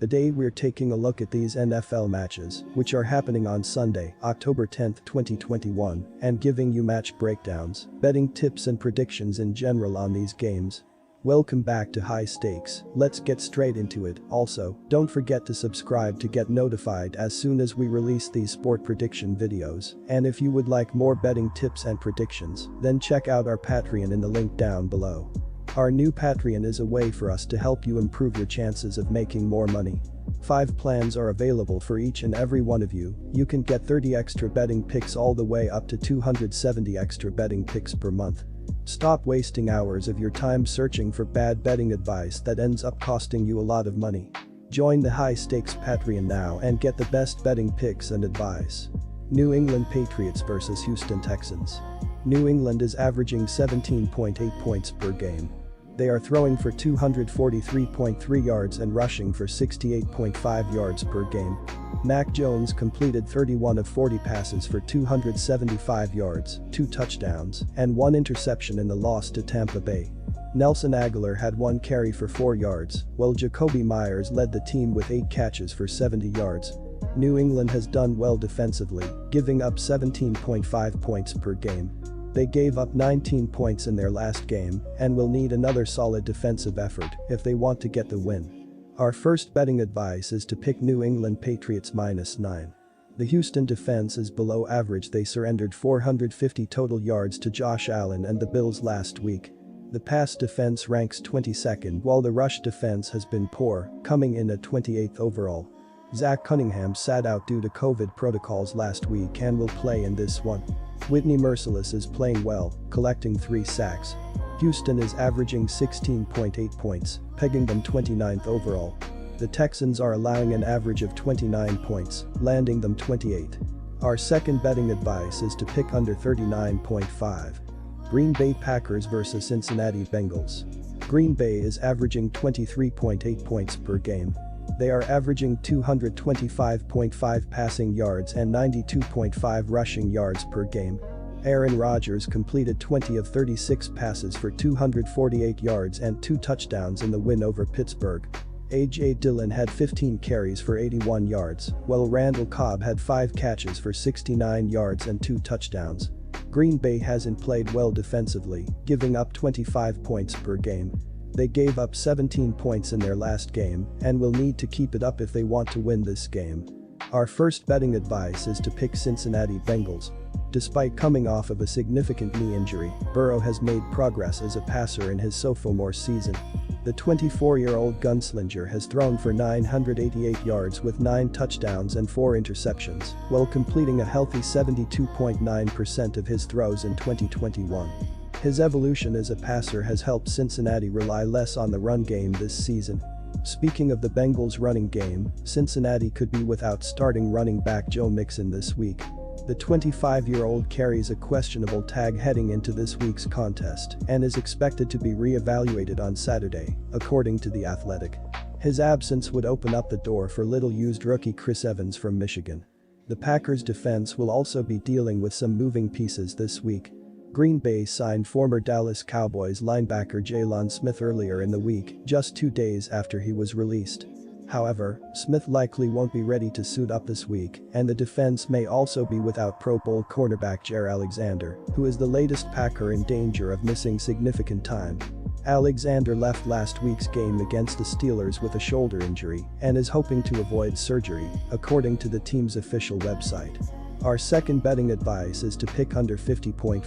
Today we're taking a look at these NFL matches, which are happening on Sunday, October 10, 2021, and giving you match breakdowns, betting tips and predictions in general on these games. Welcome back to High Stakes, let's get straight into it. Also, don't forget to subscribe to get notified as soon as we release these sport prediction videos, and if you would like more betting tips and predictions, then check out our Patreon in the link down below. Our new Patreon is a way for us to help you improve your chances of making more money. 5 plans are available for each and every one of you. You can get 30 extra betting picks all the way up to 270 extra betting picks per month. Stop wasting hours of your time searching for bad betting advice that ends up costing you a lot of money. Join the High Stakes Patreon now and get the best betting picks and advice. New England Patriots vs Houston Texans. New England is averaging 17.8 points per game. They are throwing for 243.3 yards and rushing for 68.5 yards per game. Mac Jones completed 31 of 40 passes for 275 yards, 2 touchdowns, and 1 interception in the loss to Tampa Bay. Nelson Agholor had 1 carry for 4 yards, while Jacoby Myers led the team with 8 catches for 70 yards. New England has done well defensively, giving up 17.5 points per game. They gave up 19 points in their last game and will need another solid defensive effort if they want to get the win. Our first betting advice is to pick New England Patriots -9. The Houston defense is below average. They surrendered 450 total yards to Josh Allen and the Bills last week. The pass defense ranks 22nd while the rush defense has been poor, coming in at 28th overall. Zach Cunningham sat out due to COVID protocols last week and will play in this one. Whitney Mercilus is playing well, collecting 3 sacks. Houston is averaging 16.8 points, pegging them 29th overall. The Texans are allowing an average of 29 points, landing them 28th. Our second betting advice is to pick under 39.5. Green Bay Packers vs Cincinnati Bengals. Green Bay is averaging 23.8 points per game. They are averaging 225.5 passing yards and 92.5 rushing yards per game. Aaron Rodgers completed 20 of 36 passes for 248 yards and 2 touchdowns in the win over Pittsburgh. A.J. Dillon had 15 carries for 81 yards, while Randall Cobb had 5 catches for 69 yards and 2 touchdowns. Green Bay hasn't played well defensively, giving up 25 points per game. They gave up 17 points in their last game and will need to keep it up if they want to win this game. Our first betting advice is to pick Cincinnati Bengals. Despite coming off of a significant knee injury, Burrow has made progress as a passer in his sophomore season. The 24-year-old gunslinger has thrown for 988 yards with 9 touchdowns and 4 interceptions, while completing a healthy 72.9% of his throws in 2021. His evolution as a passer has helped Cincinnati rely less on the run game this season. Speaking of the Bengals' running game, Cincinnati could be without starting running back Joe Mixon this week. The 25-year-old carries a questionable tag heading into this week's contest and is expected to be re-evaluated on Saturday, according to The Athletic. His absence would open up the door for little-used rookie Chris Evans from Michigan. The Packers' defense will also be dealing with some moving pieces this week. Green Bay signed former Dallas Cowboys linebacker Jaylon Smith earlier in the week, just 2 days after he was released. However, Smith likely won't be ready to suit up this week, and the defense may also be without Pro Bowl cornerback Jaire Alexander, who is the latest Packer in danger of missing significant time. Alexander left last week's game against the Steelers with a shoulder injury and is hoping to avoid surgery, according to the team's official website. Our second betting advice is to pick under 50.5.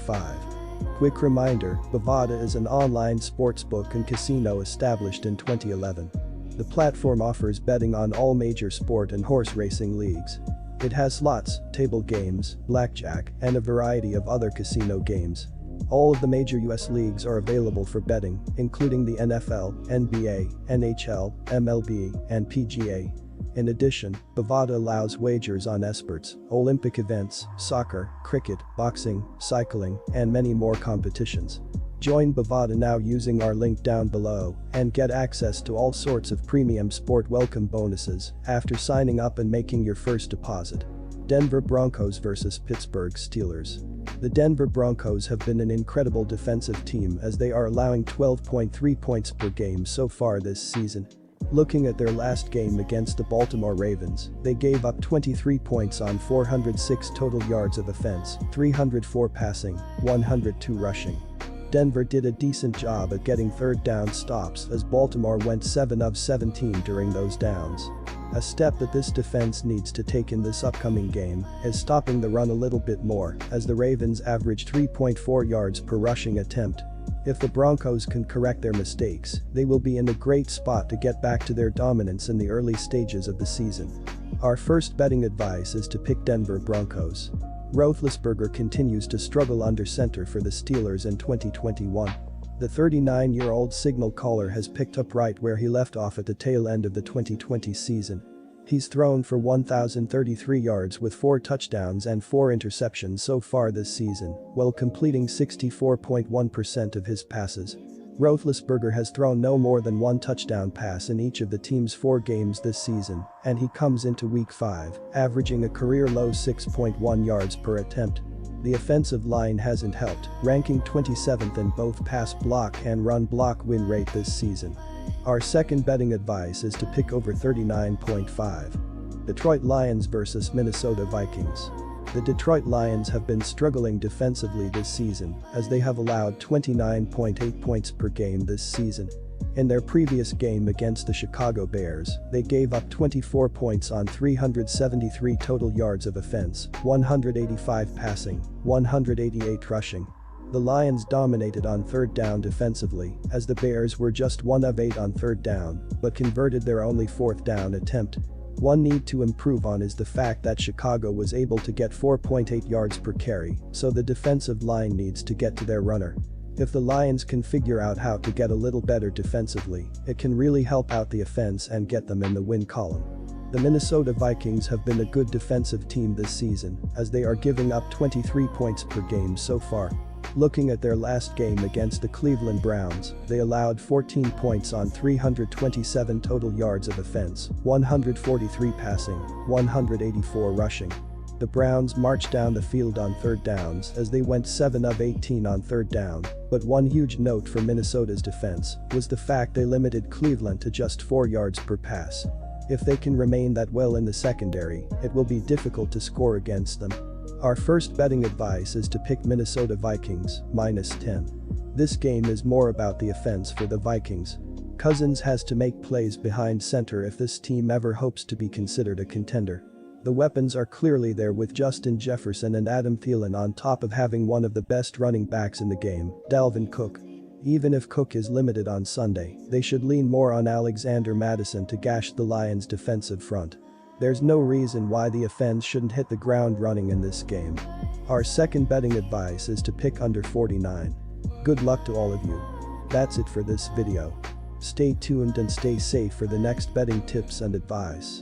Quick reminder, Bovada is an online sportsbook and casino established in 2011. The platform offers betting on all major sport and horse racing leagues. It has slots, table games, blackjack, and a variety of other casino games. All of the major US leagues are available for betting, including the NFL, NBA, NHL, MLB, and PGA. In addition, Bovada allows wagers on esports, Olympic events, soccer, cricket, boxing, cycling, and many more competitions. Join Bovada now using our link down below and get access to all sorts of premium sport welcome bonuses after signing up and making your first deposit. Denver Broncos vs Pittsburgh Steelers. The Denver Broncos have been an incredible defensive team as they are allowing 12.3 points per game so far this season. Looking at their last game against the Baltimore Ravens, they gave up 23 points on 406 total yards of offense, 304 passing, 102 rushing. Denver did a decent job at getting third down stops as Baltimore went 7 of 17 during those downs. A step that this defense needs to take in this upcoming game is stopping the run a little bit more, as the Ravens averaged 3.4 yards per rushing attempt. If the Broncos can correct their mistakes, they will be in a great spot to get back to their dominance in the early stages of the season. Our first betting advice is to pick Denver Broncos. Roethlisberger continues to struggle under center for the Steelers in 2021. The 39-year-old signal caller has picked up right where he left off at the tail end of the 2020 season. He's thrown for 1,033 yards with 4 touchdowns and 4 interceptions so far this season, while completing 64.1% of his passes. Roethlisberger has thrown no more than 1 touchdown pass in each of the team's 4 games this season, and he comes into Week 5, averaging a career-low 6.1 yards per attempt. The offensive line hasn't helped, ranking 27th in both pass block and run block win rate this season. Our second betting advice is to pick over 39.5. Detroit Lions vs Minnesota Vikings. The Detroit Lions have been struggling defensively this season, as they have allowed 29.8 points per game this season. In their previous game against the Chicago Bears, they gave up 24 points on 373 total yards of offense, 185 passing, 188 rushing. The Lions dominated on third down defensively, as the Bears were just 1 of 8 on third down, but converted their only fourth down attempt. One need to improve on is the fact that Chicago was able to get 4.8 yards per carry, so the defensive line needs to get to their runner. If the Lions can figure out how to get a little better defensively, it can really help out the offense and get them in the win column. The Minnesota Vikings have been a good defensive team this season, as they are giving up 23 points per game so far. Looking at their last game against the Cleveland Browns, they allowed 14 points on 327 total yards of offense, 143 passing, 184 rushing. The Browns marched down the field on third downs as they went 7 of 18 on third down, but one huge note for Minnesota's defense was the fact they limited Cleveland to just 4 yards per pass. If they can remain that well in the secondary, it will be difficult to score against them. Our first betting advice is to pick Minnesota Vikings, -10. This game is more about the offense for the Vikings. Cousins has to make plays behind center if this team ever hopes to be considered a contender. The weapons are clearly there with Justin Jefferson and Adam Thielen on top of having one of the best running backs in the game, Dalvin Cook. Even if Cook is limited on Sunday, they should lean more on Alexander Mattison to gash the Lions' defensive front. There's no reason why the offense shouldn't hit the ground running in this game. Our second betting advice is to pick under 49. Good luck to all of you. That's it for this video. Stay tuned and stay safe for the next betting tips and advice.